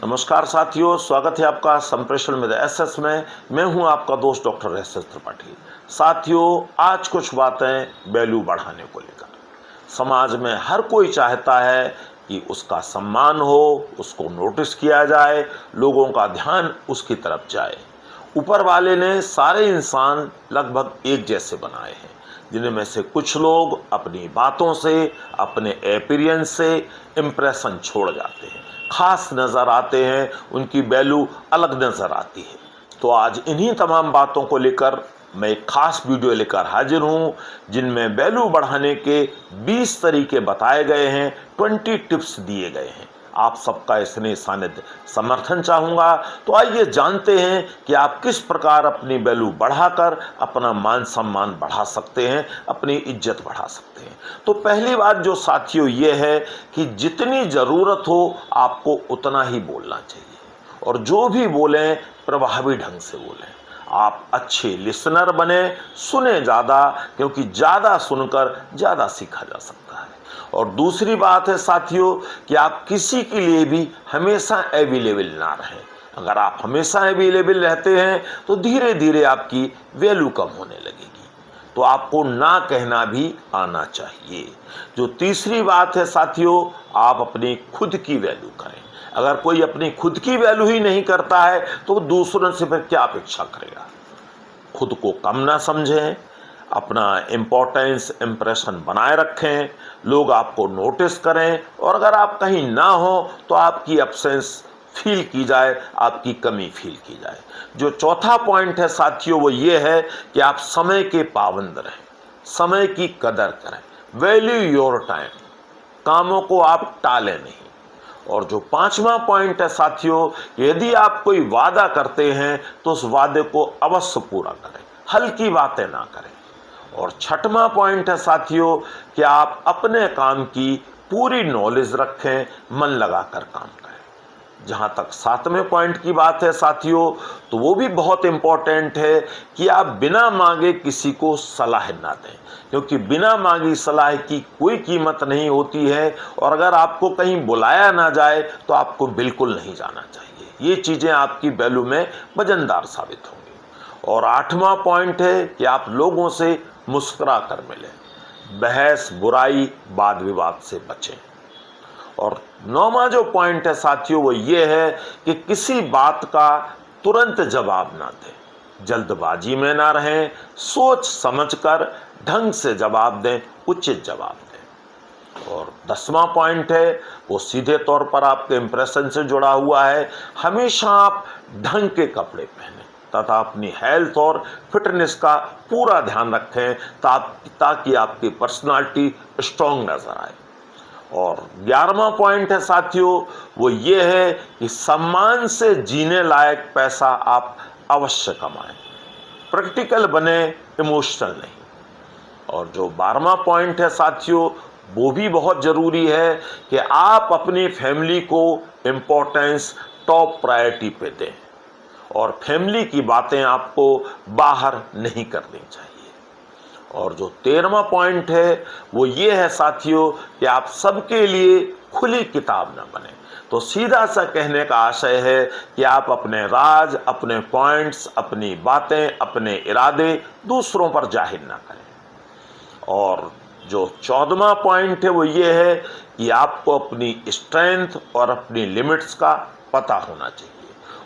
नमस्कार साथियों, स्वागत है आपका संप्रेषण में एसएस में। मैं हूं आपका दोस्त डॉक्टर एसएस त्रिपाठी। साथियों, आज कुछ बातें वैल्यू बढ़ाने को लेकर। समाज में हर कोई चाहता है कि उसका सम्मान हो, उसको नोटिस किया जाए, लोगों का ध्यान उसकी तरफ जाए। ऊपर वाले ने सारे इंसान लगभग एक जैसे बनाए हैं, जिनमें से कुछ लोग अपनी बातों से, अपने अपीयरेंस से इम्प्रेशन छोड़ जाते हैं, खास नज़र आते हैं, उनकी वैल्यू अलग नज़र आती है। तो आज इन्हीं तमाम बातों को लेकर मैं एक खास वीडियो लेकर हाजिर हूं, जिनमें वैल्यू बढ़ाने के 20 तरीके बताए गए हैं, 20 टिप्स दिए गए हैं। आप सबका स्नेह सानिध्य समर्थन चाहूँगा। तो आइए जानते हैं कि आप किस प्रकार अपनी वैल्यू बढ़ाकर अपना मान सम्मान बढ़ा सकते हैं, अपनी इज्जत बढ़ा सकते हैं। तो पहली बात जो साथियों ये है कि जितनी ज़रूरत हो आपको उतना ही बोलना चाहिए, और जो भी बोलें प्रभावी ढंग से बोलें। आप अच्छे लिसनर बने, सुने ज़्यादा, क्योंकि ज़्यादा सुनकर ज़्यादा सीखा जा सकता है। और दूसरी बात है साथियों कि आप किसी के लिए भी हमेशा अवेलेबल ना रहें। अगर आप हमेशा अवेलेबल रहते हैं तो धीरे धीरे आपकी वैल्यू कम होने लगेगी। तो आपको ना कहना भी आना चाहिए। जो तीसरी बात है साथियों, आप अपनी खुद की वैल्यू करें। अगर कोई अपनी खुद की वैल्यू ही नहीं करता है तो दूसरों से फिर क्या अपेक्षा करेगा। खुद को कम ना समझें, अपना इम्पोर्टेंस इम्प्रेशन बनाए रखें, लोग आपको नोटिस करें, और अगर आप कहीं ना हो तो आपकी एब्सेंस फील की जाए, आपकी कमी फील की जाए। जो चौथा पॉइंट है साथियों वो ये है कि आप समय के पाबंद रहें, समय की कदर करें। वैल्यू योर टाइम, कामों को आप टालें नहीं। और जो पांचवा पॉइंट है साथियों, यदि आप कोई वादा करते हैं तो उस वादे को अवश्य पूरा करें, हल्की बातें ना करें। और छठवां पॉइंट है साथियों कि आप अपने काम की पूरी नॉलेज रखें, मन लगाकर काम करें। जहां तक सातवें पॉइंट की बात है साथियों, तो वो भी बहुत इंपॉर्टेंट है कि आप बिना मांगे किसी को सलाह ना दें, क्योंकि बिना मांगी सलाह की कोई कीमत नहीं होती है। और अगर आपको कहीं बुलाया ना जाए तो आपको बिल्कुल नहीं जाना चाहिए। ये चीज़ें आपकी वैल्यू में वजनदार साबित होंगी। और आठवां पॉइंट है कि आप लोगों से मुस्कुरा कर मिलें, बहस बुराई वाद विवाद से बचें। और नौवां जो पॉइंट है साथियों वो ये है कि किसी बात का तुरंत जवाब ना दें, जल्दबाजी में ना रहें, सोच समझकर ढंग से जवाब दें, उचित जवाब दें। और 10वां पॉइंट है वो सीधे तौर पर आपके इंप्रेशन से जुड़ा हुआ है। हमेशा आप ढंग के कपड़े पहनें तथा अपनी हेल्थ और फिटनेस का पूरा ध्यान रखें, ताकि आपकी पर्सनालिटी स्ट्रांग नजर आए। और 11वां पॉइंट है साथियों वो ये है कि सम्मान से जीने लायक पैसा आप अवश्य कमाएं, प्रैक्टिकल बने, इमोशनल नहीं। और जो 12वां पॉइंट है साथियों वो भी बहुत ज़रूरी है कि आप अपनी फैमिली को इम्पोर्टेंस टॉप प्रायोरिटी पे दें, और फैमिली की बातें आपको बाहर नहीं करनी चाहिए। और जो 13वां पॉइंट है वो ये है साथियों कि आप सबके लिए खुली किताब न बने। तो सीधा सा कहने का आशय है कि आप अपने राज, अपने पॉइंट्स, अपनी बातें, अपने इरादे दूसरों पर जाहिर ना करें। और जो 14वां पॉइंट है वो ये है कि आपको अपनी स्ट्रेंथ और अपनी लिमिट्स का पता होना चाहिए,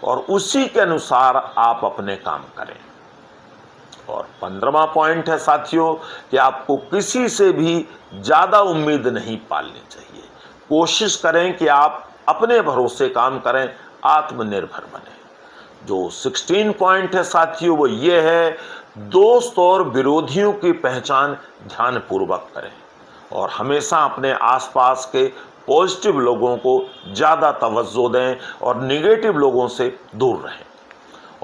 और उसी के अनुसार आप अपने काम करें। और 15वां पॉइंट है साथियों कि आपको किसी से भी ज़्यादा उम्मीद नहीं पालनी चाहिए। कोशिश करें कि आप अपने भरोसे काम करें, आत्मनिर्भर बने। जो 16 पॉइंट है साथियों वो ये है, दोस्त और विरोधियों की पहचान ध्यानपूर्वक करें, और हमेशा अपने आसपास के पॉजिटिव लोगों को ज़्यादा तवज्जो दें और नेगेटिव लोगों से दूर रहें।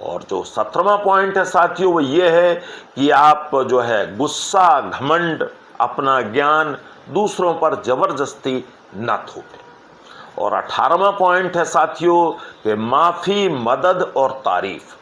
और जो 17वां पॉइंट है साथियों वो ये है कि आप जो है गुस्सा, घमंड, अपना ज्ञान दूसरों पर जबरदस्ती न थोपें। और 18वां पॉइंट है साथियों कि माफ़ी, मदद और तारीफ,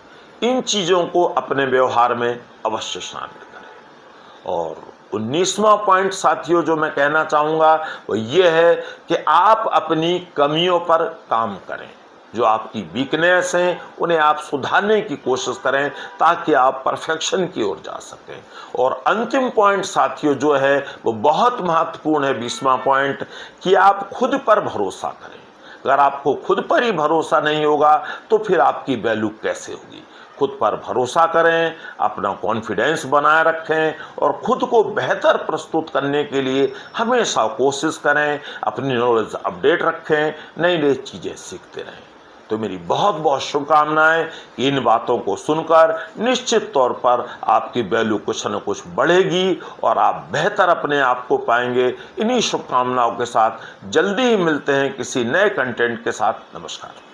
इन चीज़ों को अपने व्यवहार में अवश्य शामिल करें। और 19वां पॉइंट साथियों जो मैं कहना चाहूँगा वो ये है कि आप अपनी कमियों पर काम करें, जो आपकी वीकनेस हैं उन्हें आप सुधारने की कोशिश करें ताकि आप परफेक्शन की ओर जा सकें। और अंतिम पॉइंट साथियों जो है वो बहुत महत्वपूर्ण है, 20वां पॉइंट, कि आप खुद पर भरोसा करें। अगर आपको खुद पर ही भरोसा नहीं होगा तो फिर आपकी वैल्यू कैसे होगी। खुद पर भरोसा करें, अपना कॉन्फिडेंस बनाए रखें और खुद को बेहतर प्रस्तुत करने के लिए हमेशा कोशिश करें, अपनी नॉलेज अपडेट रखें, नई नई चीज़ें सीखते रहें। तो मेरी बहुत बहुत शुभकामनाएं। इन बातों को सुनकर निश्चित तौर पर आपकी वैल्यू कुछ न कुछ बढ़ेगी और आप बेहतर अपने आप को पाएंगे। इन्हीं शुभकामनाओं के साथ जल्दी ही मिलते हैं किसी नए कंटेंट के साथ। नमस्कार।